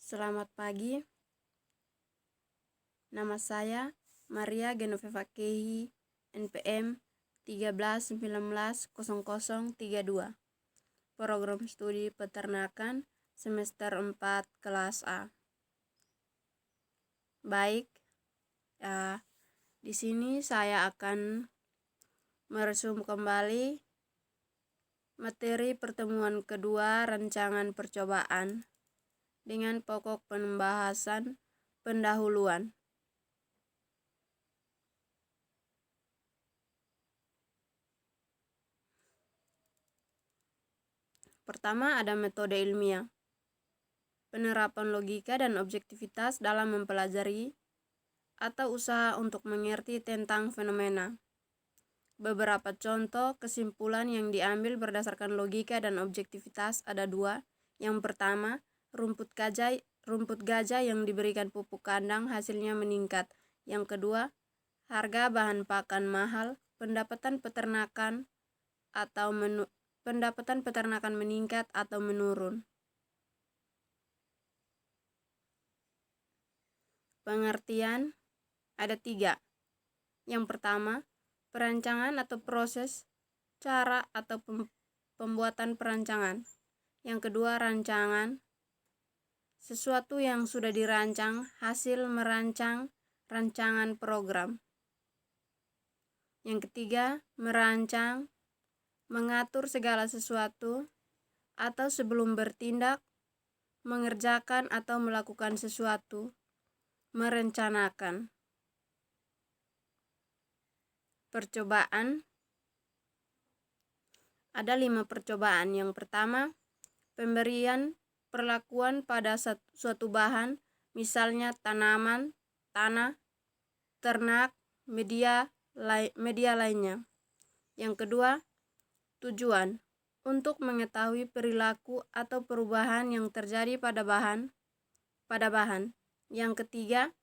Selamat pagi, nama saya Maria Genoveva Kehi, NPM 13190032, Program Studi Peternakan semester 4 kelas A. Baik, di sini saya akan meresum kembali materi pertemuan kedua rancangan percobaan dengan pokok pembahasan pendahuluan. Pertama, ada metode ilmiah, penerapan logika dan objektivitas dalam mempelajari atau usaha untuk mengerti tentang fenomena. Beberapa contoh kesimpulan yang diambil berdasarkan logika dan objektivitas ada dua. Yang pertama, rumput gajah yang diberikan pupuk kandang hasilnya meningkat. Yang kedua, harga bahan pakan mahal, pendapatan peternakan meningkat atau menurun. Pengertian ada 3. Yang pertama, perancangan atau proses, cara atau pembuatan perancangan. Yang kedua, rancangan, sesuatu yang sudah dirancang, hasil merancang rancangan program. Yang ketiga, merancang, mengatur segala sesuatu atau sebelum bertindak, mengerjakan atau melakukan sesuatu, merencanakan. Percobaan ada 5 percobaan. Yang pertama, pemberian perlakuan pada suatu bahan, misalnya tanaman, tanah, ternak, media lainnya. Yang kedua, tujuan untuk mengetahui perilaku atau perubahan yang terjadi pada bahan. Yang ketiga,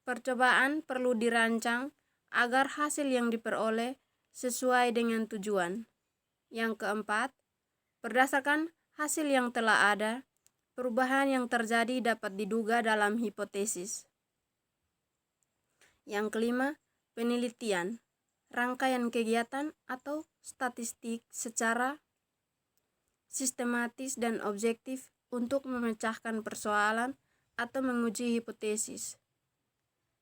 percobaan perlu dirancang agar hasil yang diperoleh sesuai dengan tujuan. Yang keempat, berdasarkan hasil yang telah ada, perubahan yang terjadi dapat diduga dalam hipotesis. Yang kelima, penelitian, rangkaian kegiatan atau statistik secara sistematis dan objektif untuk memecahkan persoalan atau menguji hipotesis.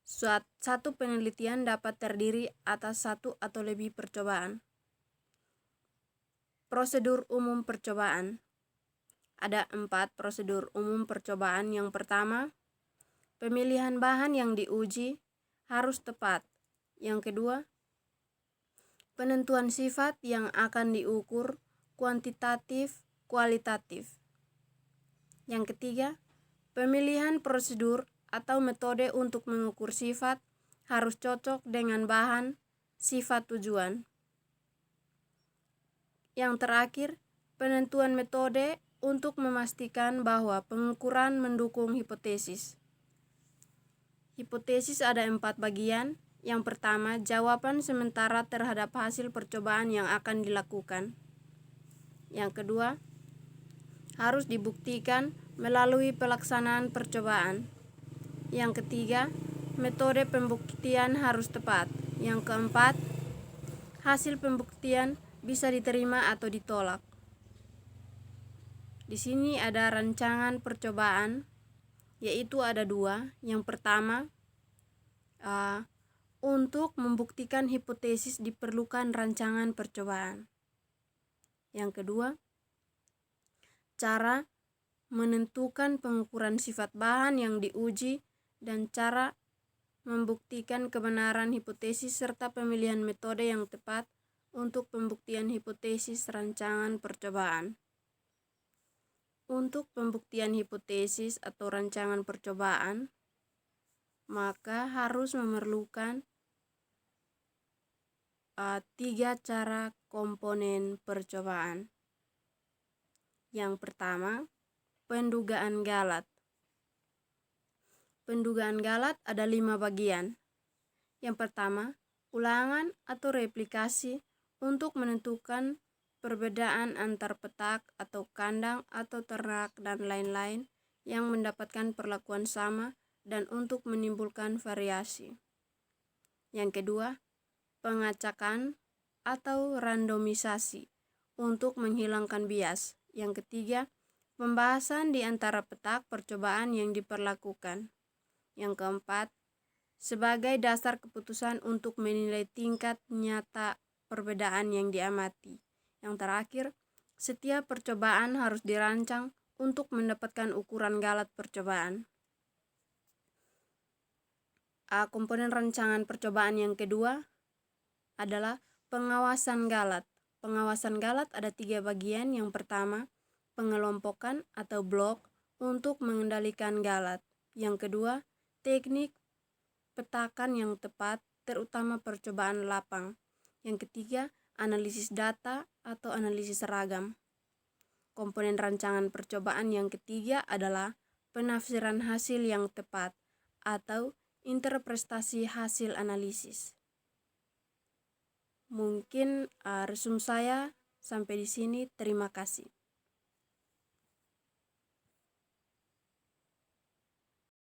Satu penelitian dapat terdiri atas 1 atau lebih percobaan. Prosedur umum percobaan. Ada 4 prosedur umum percobaan. Yang pertama, pemilihan bahan yang diuji harus tepat. Yang kedua, penentuan sifat yang akan diukur kuantitatif, kualitatif. Yang ketiga, pemilihan prosedur atau metode untuk mengukur sifat harus cocok dengan bahan, sifat tujuan. Yang terakhir, penentuan metode untuk memastikan bahwa pengukuran mendukung hipotesis. Hipotesis ada 4 bagian. Yang pertama, jawaban sementara terhadap hasil percobaan yang akan dilakukan. Yang kedua, harus dibuktikan melalui pelaksanaan percobaan. Yang ketiga, metode pembuktian harus tepat. Yang keempat, hasil pembuktian bisa diterima atau ditolak. Di sini ada rancangan percobaan, yaitu ada 2. Yang pertama, untuk membuktikan hipotesis diperlukan rancangan percobaan. Yang kedua, cara menentukan pengukuran sifat bahan yang diuji dan cara membuktikan kebenaran hipotesis serta pemilihan metode yang tepat untuk pembuktian hipotesis rancangan percobaan. Untuk pembuktian hipotesis atau rancangan percobaan, maka harus memerlukan 3 cara komponen percobaan. Yang pertama, pendugaan galat. Pendugaan galat ada 5 bagian. Yang pertama, ulangan atau replikasi untuk menentukan perbedaan antar petak atau kandang atau ternak dan lain-lain yang mendapatkan perlakuan sama dan untuk menimbulkan variasi. Yang kedua, pengacakan atau randomisasi untuk menghilangkan bias. Yang ketiga, pembahasan di antara petak percobaan yang diperlakukan. Yang keempat, sebagai dasar keputusan untuk menilai tingkat nyata perbedaan yang diamati. Yang terakhir, setiap percobaan harus dirancang untuk mendapatkan ukuran galat percobaan. Komponen rancangan percobaan yang kedua adalah pengawasan galat. Pengawasan galat ada 3 bagian. Yang pertama, pengelompokan atau blok untuk mengendalikan galat. Yang kedua, teknik petakan yang tepat, terutama percobaan lapang. Yang ketiga, analisis data atau analisis seragam. Komponen rancangan percobaan yang ketiga adalah penafsiran hasil yang tepat atau interpretasi hasil analisis. Mungkin resum saya sampai di sini. Terima kasih.